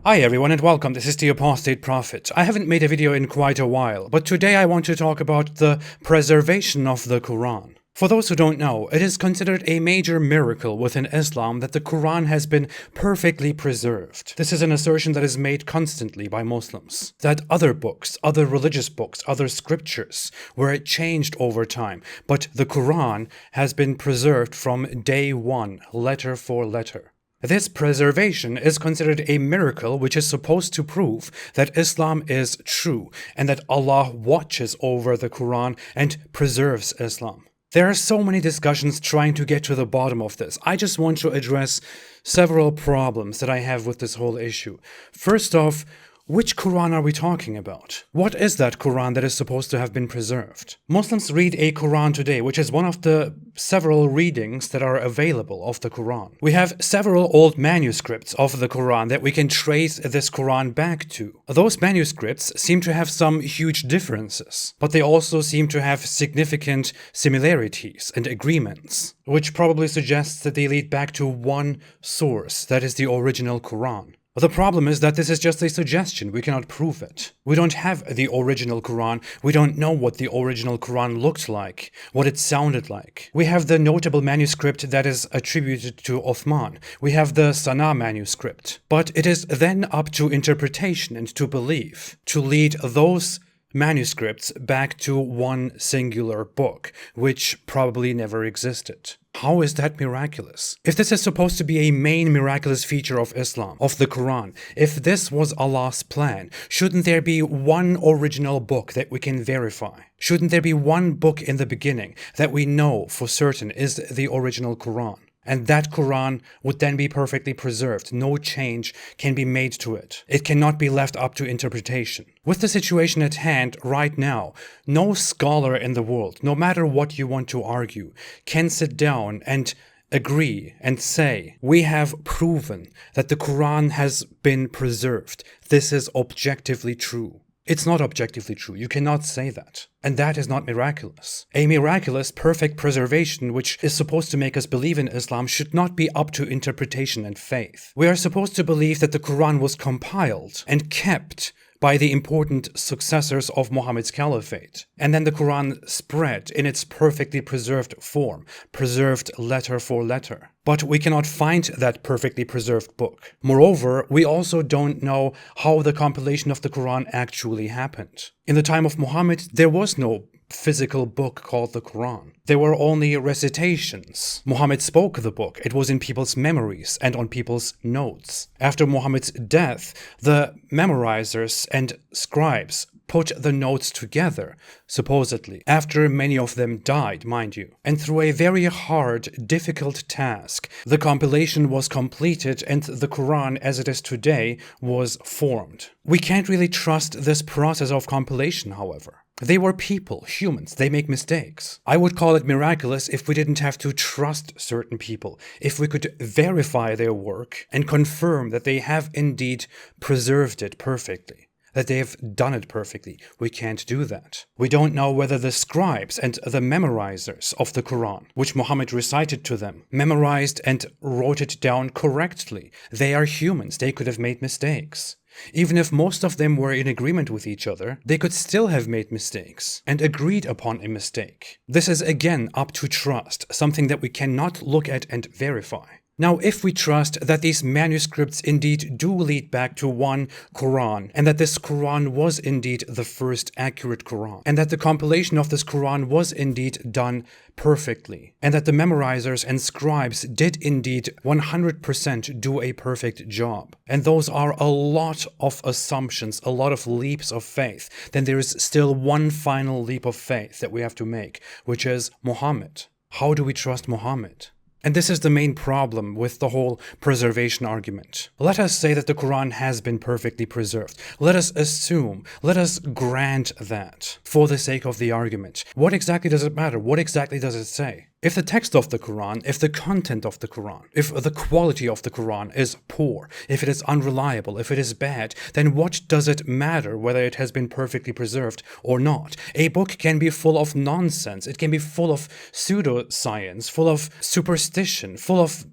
Hi everyone and welcome, this is the Apostate Prophet. I haven't made a video in quite a while, but today I want to talk about the preservation of the Quran. For those who don't know, it is considered a major miracle within Islam that the Quran has been perfectly preserved. This is an assertion that is made constantly by Muslims. That other books, other religious books, other scriptures were changed over time, but the Quran has been preserved from day one, letter for letter. This preservation is considered a miracle which is supposed to prove that Islam is true and that Allah watches over the Quran and preserves Islam. There are so many discussions trying to get to the bottom of this. I just want to address several problems that I have with this whole issue. First off, which Quran are we talking about? What is that Quran that is supposed to have been preserved? Muslims read a Quran today, which is one of the several readings that are available of the Quran. We have several old manuscripts of the Quran that we can trace this Quran back to. Those manuscripts seem to have some huge differences, but they also seem to have significant similarities and agreements, which probably suggests that they lead back to one source, that is the original Quran. The problem is that this is just a suggestion, we cannot prove it. We don't have the original Quran, we don't know what the original Quran looked like, what it sounded like. We have the notable manuscript that is attributed to Uthman, we have the Sana manuscript. But it is then up to interpretation and to belief, to lead those manuscripts back to one singular book, which probably never existed. How is that miraculous? If this is supposed to be a main miraculous feature of Islam, of the Quran, if this was Allah's plan, shouldn't there be one original book that we can verify? Shouldn't there be one book in the beginning that we know for certain is the original Quran? And that Quran would then be perfectly preserved. No change can be made to it. It cannot be left up to interpretation. With the situation at hand right now, no scholar in the world, no matter what you want to argue, can sit down and agree and say, we have proven that the Quran has been preserved. This is objectively true. It's not objectively true. You cannot say that. And that is not miraculous. A miraculous, perfect preservation, which is supposed to make us believe in Islam, should not be up to interpretation and faith. We are supposed to believe that the Quran was compiled and kept by the important successors of Muhammad's caliphate. And then the Quran spread in its perfectly preserved form, preserved letter for letter. But we cannot find that perfectly preserved book. Moreover, we also don't know how the compilation of the Quran actually happened. In the time of Muhammad, there was no physical book called the Quran. There were only recitations. Muhammad spoke the book. It was in people's memories and on people's notes. After Muhammad's death, the memorizers and scribes put the notes together, supposedly, after many of them died, mind you. And through a very hard, difficult task, the compilation was completed and the Quran, as it is today, was formed. We can't really trust this process of compilation, however. They were people, humans, they make mistakes. I would call it miraculous if we didn't have to trust certain people, if we could verify their work and confirm that they have indeed preserved it perfectly, that they have done it perfectly. We can't do that. We don't know whether the scribes and the memorizers of the Quran, which Muhammad recited to them, memorized and wrote it down correctly. They are humans, they could have made mistakes. Even if most of them were in agreement with each other, they could still have made mistakes and agreed upon a mistake. This is again up to trust, something that we cannot look at and verify. Now, if we trust that these manuscripts indeed do lead back to one Quran, and that this Quran was indeed the first accurate Quran, and that the compilation of this Quran was indeed done perfectly, and that the memorizers and scribes did indeed 100% do a perfect job, and those are a lot of assumptions, a lot of leaps of faith, then there is still one final leap of faith that we have to make, which is Muhammad. How do we trust Muhammad? And this is the main problem with the whole preservation argument. Let us say that the Quran has been perfectly preserved. Let us assume, let us grant that for the sake of the argument. What exactly does it matter? What exactly does it say? If the text of the Quran, if the content of the Quran, if the quality of the Quran is poor, if it is unreliable, if it is bad, then what does it matter whether it has been perfectly preserved or not? A book can be full of nonsense, it can be full of pseudoscience, full of superstition, full of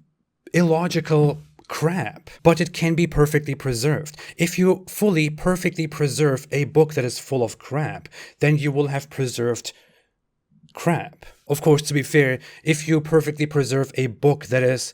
illogical crap, but it can be perfectly preserved. If you fully, perfectly preserve a book that is full of crap, then you will have preserved crap. Of course, to be fair, if you perfectly preserve a book that is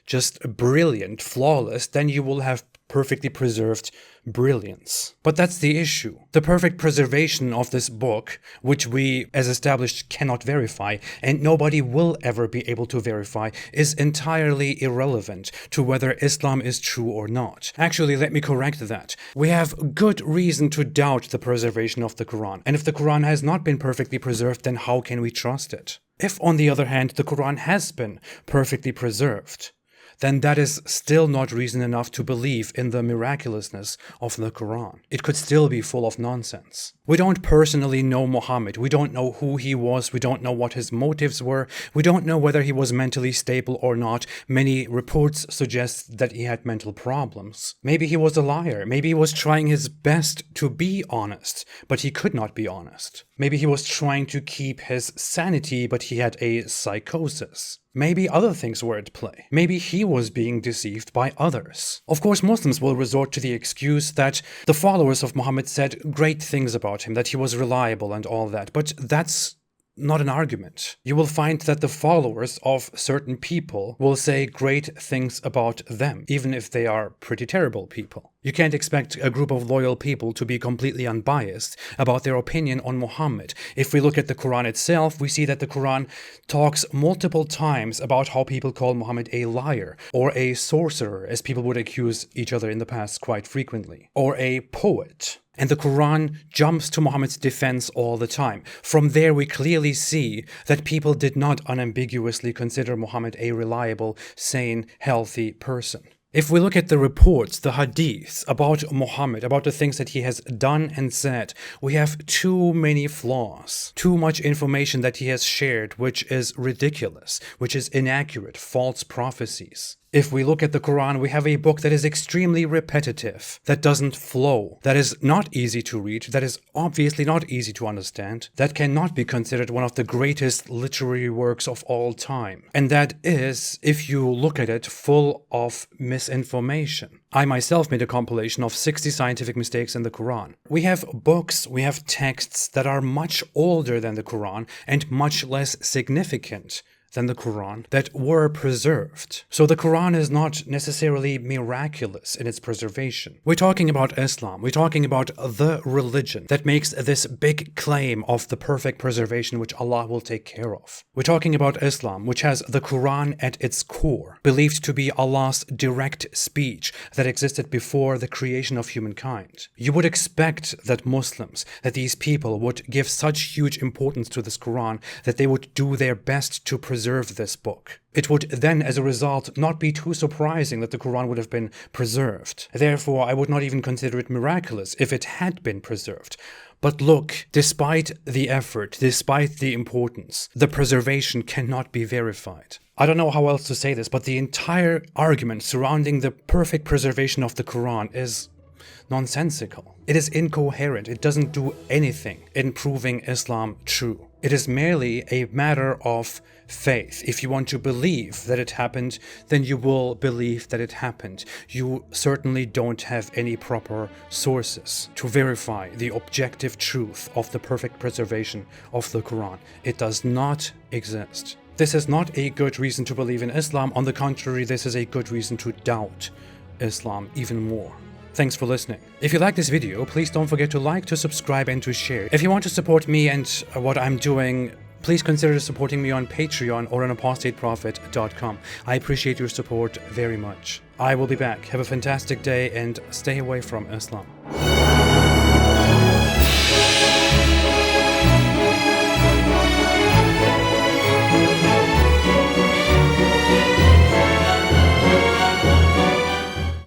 just brilliant, flawless, then you will have perfectly preserved brilliance. But that's the issue. The perfect preservation of this book, which we, as established, cannot verify, and nobody will ever be able to verify, is entirely irrelevant to whether Islam is true or not. Actually, let me correct that. We have good reason to doubt the preservation of the Quran, and if the Quran has not been perfectly preserved, then how can we trust it? If, on the other hand, the Quran has been perfectly preserved, then that is still not reason enough to believe in the miraculousness of the Quran. It could still be full of nonsense. We don't personally know Muhammad. We don't know who he was. We don't know what his motives were. We don't know whether he was mentally stable or not. Many reports suggest that he had mental problems. Maybe he was a liar. Maybe he was trying his best to be honest, but he could not be honest. Maybe he was trying to keep his sanity, but he had a psychosis. Maybe other things were at play. Maybe he was being deceived by others. Of course, Muslims will resort to the excuse that the followers of Muhammad said great things about him, that he was reliable and all that, but that's not an argument. You will find that the followers of certain people will say great things about them, even if they are pretty terrible people. You can't expect a group of loyal people to be completely unbiased about their opinion on Muhammad. If we look at the Quran itself, we see that the Quran talks multiple times about how people call Muhammad a liar, or a sorcerer, as people would accuse each other in the past quite frequently, or a poet. And the Quran jumps to Muhammad's defense all the time. From there, we clearly see that people did not unambiguously consider Muhammad a reliable, sane, healthy person. If we look at the reports, the hadiths about Muhammad, about the things that he has done and said, we have too many flaws, too much information that he has shared, which is ridiculous, which is inaccurate, false prophecies. If we look at the Quran, we have a book that is extremely repetitive, that doesn't flow, that is not easy to read, that is obviously not easy to understand, that cannot be considered one of the greatest literary works of all time. And that is, if you look at it, full of misinformation. I myself made a compilation of 60 scientific mistakes in the Quran. We have books, we have texts that are much older than the Quran and much less significant than the Quran that were preserved. So the Quran is not necessarily miraculous in its preservation. We're talking about Islam. We're talking about the religion that makes this big claim of the perfect preservation which Allah will take care of. We're talking about Islam, which has the Quran at its core, believed to be Allah's direct speech that existed before the creation of humankind. You would expect that Muslims, that these people would give such huge importance to this Quran that they would do their best to preserve this book. It would then, as a result, not be too surprising that the Quran would have been preserved. Therefore, I would not even consider it miraculous if it had been preserved. But look, despite the effort, despite the importance, the preservation cannot be verified. I don't know how else to say this, but the entire argument surrounding the perfect preservation of the Quran is nonsensical. It is incoherent. It doesn't do anything in proving Islam true. It is merely a matter of faith. If you want to believe that it happened, then you will believe that it happened. You certainly don't have any proper sources to verify the objective truth of the perfect preservation of the Quran. It does not exist. This is not a good reason to believe in Islam. On the contrary, this is a good reason to doubt Islam even more. Thanks for listening. If you like this video, please don't forget to like, to subscribe, and to share. If you want to support me and what I'm doing, please consider supporting me on Patreon or on apostateprophet.com. I appreciate your support very much. I will be back. Have a fantastic day and stay away from Islam.